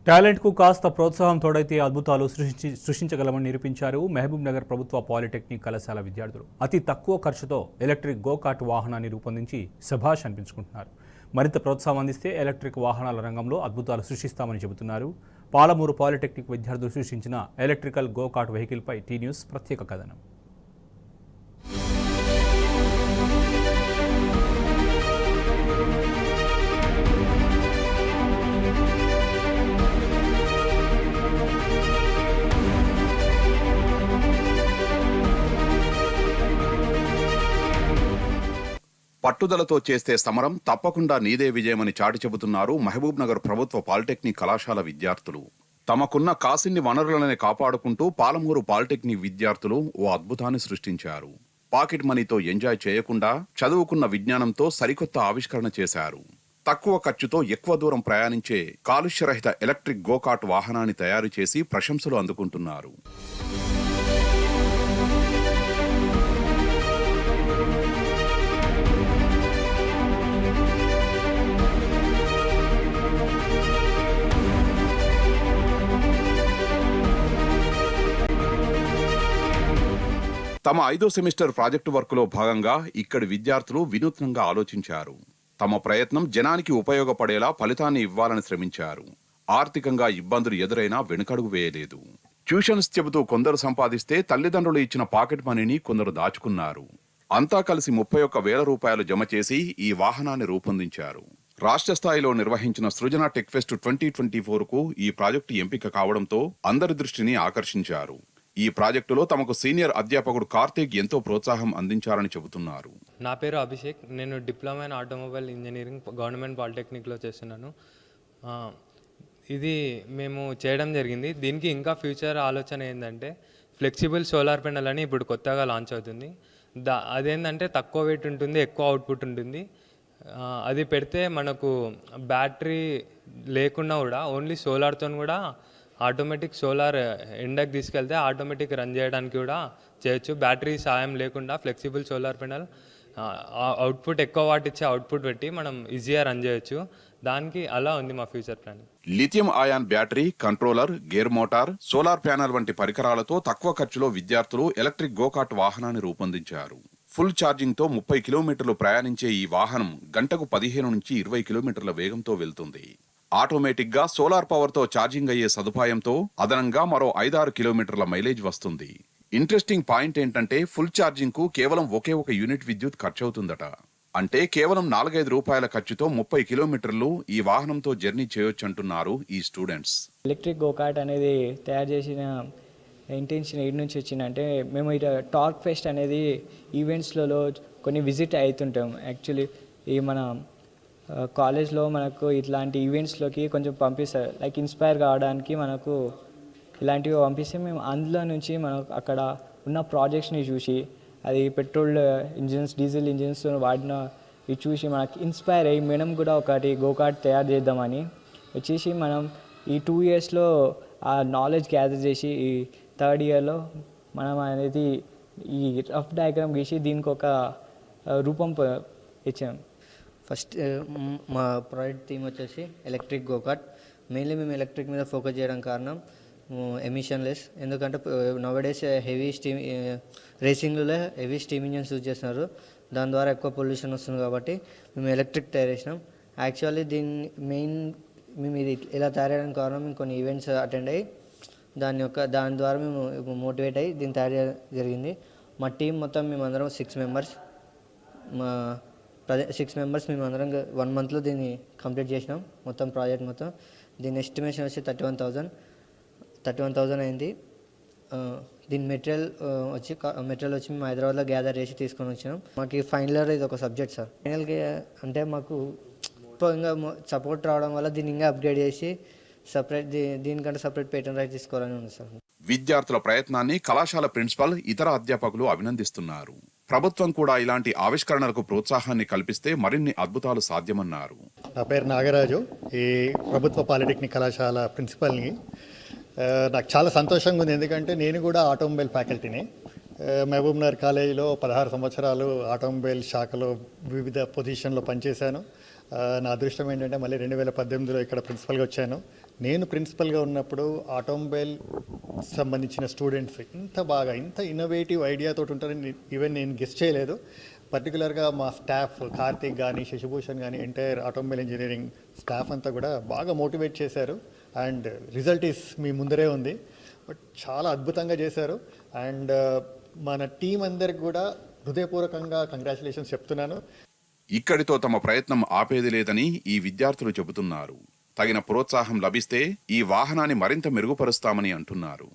టాలెంట్కు కాస్త ప్రోత్సాహం తోడైతే అద్భుతాలు సృష్టించగలమని నిరూపించారు మహబూబ్ నగర్ ప్రభుత్వ పాలిటెక్నిక్ కళాశాల విద్యార్థులు. అతి తక్కువ ఖర్చుతో ఎలక్ట్రిక్ గోకాట్ వాహనాన్ని రూపొందించి శభాష్ అనిపించుకుంటున్నారు. మరింత ప్రోత్సాహం అందిస్తే ఎలక్ట్రిక్ వాహనాల రంగంలో అద్భుతాలు సృష్టిస్తామని చెబుతున్నారు. పాలమూరు పాలిటెక్నిక్ విద్యార్థులు సృష్టించిన ఎలక్ట్రికల్ గోకాట్ వెహికల్పై టీ న్యూస్ ప్రత్యేక కథనం. పట్టుదలతో చేస్తే సమరం తప్పకుండా నీదే విజయమని చాటి చెబుతున్నారు మహబూబ్ నగర్ ప్రభుత్వ పాలిటెక్నిక్ కళాశాల విద్యార్థులు. తమకున్న కాసిన్ని వనరులనే కాపాడుకుంటూ పాలమూరు పాలిటెక్నిక్ విద్యార్థులు ఓ అద్భుతాన్ని సృష్టించారు. పాకెట్ మనీతో ఎంజాయ్ చేయకుండా చదువుకున్న విజ్ఞానంతో సరికొత్త ఆవిష్కరణ చేశారు. తక్కువ ఖర్చుతో ఎక్కువ దూరం ప్రయాణించే కాలుష్యరహిత ఎలక్ట్రిక్ గోకాట్ వాహనాన్ని తయారు చేసి ప్రశంసలు అందుకుంటున్నారు. తమ 5వ సెమిస్టర్ ప్రాజెక్టు వర్క్లో భాగంగా ఇక్కడి విద్యార్థులు వినూత్నంగా ఆలోచించారు. తమ ప్రయత్నం జనానికి ఉపయోగపడేలా ఫలితాన్ని ఇవ్వాలని శ్రమించారు. ఆర్థికంగా ఇబ్బందులు ఎదురైనా వెనుకడుగు వేయలేదు. ట్యూషన్స్ చెబుతూ కొందరు సంపాదిస్తే తల్లిదండ్రులు ఇచ్చిన పాకెట్ మనీని కొందరు దాచుకున్నారు. అంతా కలిసి 31,000 రూపాయలు జమ చేసి ఈ వాహనాన్ని రూపొందించారు. రాష్ట్ర స్థాయిలో నిర్వహించిన సృజన టెక్ ఫెస్ట్ 2024కు ఈ ప్రాజెక్టు ఎంపిక కావడంతో అందరి దృష్టిని ఆకర్షించారు. ఈ ప్రాజెక్టులో తమకు సీనియర్ అధ్యాపకుడు కార్తీక్ ఎంతో ప్రోత్సాహం అందించారని చెబుతున్నారు. నా పేరు అభిషేక్. నేను diploma in automobile engineering government పాలిటెక్నిక్లో చేస్తున్నాను. ఇది మేము చేయడం జరిగింది. దీనికి ఇంకా ఫ్యూచర్ ఆలోచన ఏంటంటే ఫ్లెక్సిబుల్ సోలార్ పెనల్ అని ఇప్పుడు కొత్తగా లాంచ్ అవుతుంది. అదేంటంటే తక్కువ వెయిట్ ఉంటుంది, ఎక్కువ అవుట్పుట్ ఉంటుంది. అది పెడితే మనకు బ్యాటరీ లేకుండా కూడా ఓన్లీ సోలార్తో కూడా ఆటోమేటిక్ సోలార్ ఎండకి తీసుకెళ్తే ఆటోమేటిక్ రన్ చేయడానికి కూడా చేయొచ్చు. బ్యాటరీ సాయం లేకుండా ఫ్లెక్సిబుల్ సోలార్ పెనల్ అవుట్పుట్ ఎక్కువ వాట్ ఇచ్చే అవుట్పుట్ పెట్టి మనం ఈజీగా రన్ చేయొచ్చు. దానికి అలా ఉంది మా future plan. Lithium ion battery, controller, gear motor, solar panel వంటి పరికరాలతో తక్కువ ఖర్చులో విద్యార్థులు ఎలక్ట్రిక్ గోకాట్ వాహనాన్ని రూపొందించారు. ఫుల్ ఛార్జింగ్తో 30 కిలోమీటర్లు ప్రయాణించే ఈ వాహనం గంటకు 15 నుంచి 20 కిలోమీటర్ల వేగంతో వెళ్తుంది. ఆటోమేటిక్ గా సోలార్ పవర్ తో ఛార్జింగ్ అయ్యే సదుపాయంతో అదనంగా మరో 5-6 కిలోమీటర్ల మైలేజ్ వస్తుంది. ఇంట్రెస్టింగ్ పాయింట్ ఏంటంటే ఫుల్ ఛార్జింగ్ కు కేవలం ఒకే ఒక యూనిట్ విద్యుత్ ఖర్చవుతుందట. అంటే కేవలం 4-5 రూపాయల ఖర్చుతో 30 కిలోమీటర్లు ఈ వాహనంతో జర్నీ చేయొచ్చంటున్నారు ఈ స్టూడెంట్స్. ఎలక్ట్రిక్ గోకాట్ అనేది తయారు చేసిన ఇంటెన్షన్ ఏడు నుంచి వచ్చిందంటే మేము ఇట టార్క్ ఫెస్ట్ అనేది ఈవెంట్స్లలో కొన్ని విజిట్ అవుతుంటాం. యాక్చువల్లీ ఈ మన కాలేజ్లో మనకు ఇట్లాంటి ఈవెంట్స్లోకి కొంచెం పంపిస్తారు, లైక్ ఇన్స్పైర్ కావడానికి మనకు ఇలాంటివి పంపిస్తే మేము అందులో నుంచి మనకు అక్కడ ఉన్న ప్రాజెక్ట్స్ని చూసి అది పెట్రోల్ ఇంజిన్స్, డీజిల్ ఇంజిన్స్ వాడిన ఇవి చూసి మనకి ఇన్స్పైర్ అయ్యి మనం కూడా ఒకటి గోకాట్ తయారు చేద్దామని వచ్చేసి మనం ఈ 2 ఇయర్స్లో ఆ నాలెడ్జ్ గ్యాదర్ చేసి ఈ 3rd ఇయర్లో మనం అనేది ఈ రఫ్ డయాగ్రామ్ గీసి దీనికి ఒక రూపం ఇచ్చాం. ఫస్ట్ మా ప్రాజెక్ట్ థీమ్ వచ్చేసి ఎలక్ట్రిక్ గోకాట్. మెయిన్లీ మేము ఎలక్ట్రిక్ మీద ఫోకస్ చేయడం కారణం ఎమిషన్ లెస్. ఎందుకంటే నోవడేస్ హెవీ స్టీమ్ రేసింగ్లో హెవీ స్టీమ్ ఇంజన్స్ యూజ్ చేస్తున్నారు. దాని ద్వారా ఎక్కువ పొల్యూషన్ వస్తుంది కాబట్టి మేము ఎలక్ట్రిక్ తయారు చేసినాం. యాక్చువల్లీ మేము ఇది ఇలా తయారయ్యడానికి కారణం మేము కొన్ని ఈవెంట్స్ అటెండ్ అయ్యి దాని ద్వారా మేము మోటివేట్ అయ్యి దీన్ని తయారు చేయడం జరిగింది. మా టీం మొత్తం మేమందరం 6 మెంబర్స్. మా 6 మెంబర్స్ మేమందరం 1 మంత్లో దీన్ని కంప్లీట్ చేసినాం. మొత్తం ప్రాజెక్ట్ మొత్తం దీని ఎస్టిమేషన్ వచ్చి 31,000 అయింది. దీని మెటీరియల్ వచ్చి మేము హైదరాబాద్లో గ్యాదర్ చేసి తీసుకొని వచ్చినాం. మాకు ఫైనల్ ఇయర్ ఇది ఒక సబ్జెక్ట్ సార్. ఫైనల్గా అంటే మాకు ఇంకా సపోర్ట్ రావడం వల్ల దీన్ని ఇంకా అప్గ్రేడ్ చేసి దీనికంటే సపరేట్ పేటెంట్ రైట్ తీసుకోవాలని ఉంది సార్. విద్యార్థుల ప్రయత్నాన్ని కళాశాల ప్రిన్సిపల్, ఇతర అధ్యాపకులు అభినందిస్తున్నారు. ప్రభుత్వం కూడా ఇలాంటి ఆవిష్కరణలకు ప్రోత్సాహాన్ని కల్పిస్తే మరిన్ని అద్భుతాలు సాధ్యమన్నారు. నా పేరు నాగరాజు. ఈ ప్రభుత్వ పాలిటెక్నిక్ కళాశాల ప్రిన్సిపల్ని. నాకు చాలా సంతోషంగా ఉంది, ఎందుకంటే నేను కూడా ఆటోమొబైల్ ఫ్యాకల్టీని. మహబూబ్ నగర్ కాలేజీలో 16 సంవత్సరాలు ఆటోమొబైల్ శాఖలో వివిధ పొజిషన్లో పనిచేశాను. నా అదృష్టం ఏంటంటే మళ్ళీ 2018లో ఇక్కడ ప్రిన్సిపల్గా వచ్చాను. నేను ప్రిన్సిపల్గా ఉన్నప్పుడు ఆటోమొబైల్ సంబంధించిన స్టూడెంట్స్ ఇంత ఇన్నోవేటివ్ ఐడియాతో ఉంటారని ఈవెన్ నేను గెస్ట్ చేయలేదు. పర్టికులర్గా మా స్టాఫ్ కార్తీక్ కానీ శశిభూషణ్ కానీ ఎంటైర్ ఆటోమొబైల్ ఇంజనీరింగ్ స్టాఫ్ అంతా కూడా బాగా మోటివేట్ చేశారు. అండ్ రిజల్ట్ ఈస్ మీ ముందరే ఉంది. బట్ చాలా అద్భుతంగా చేశారు. అండ్ మన టీం అందరికి కూడా హృదయపూర్వకంగా కంగ్రాచులేషన్స్ చెప్తున్నాను. ఇక్కడితో తమ ప్రయత్నం ఆపేది లేదని ఈ విద్యార్థులు చెబుతున్నారు. తగిన ప్రోత్సాహం లభిస్తే ఈ వాహనాన్ని మరింత మెరుగుపరుస్తామని అంటున్నారు.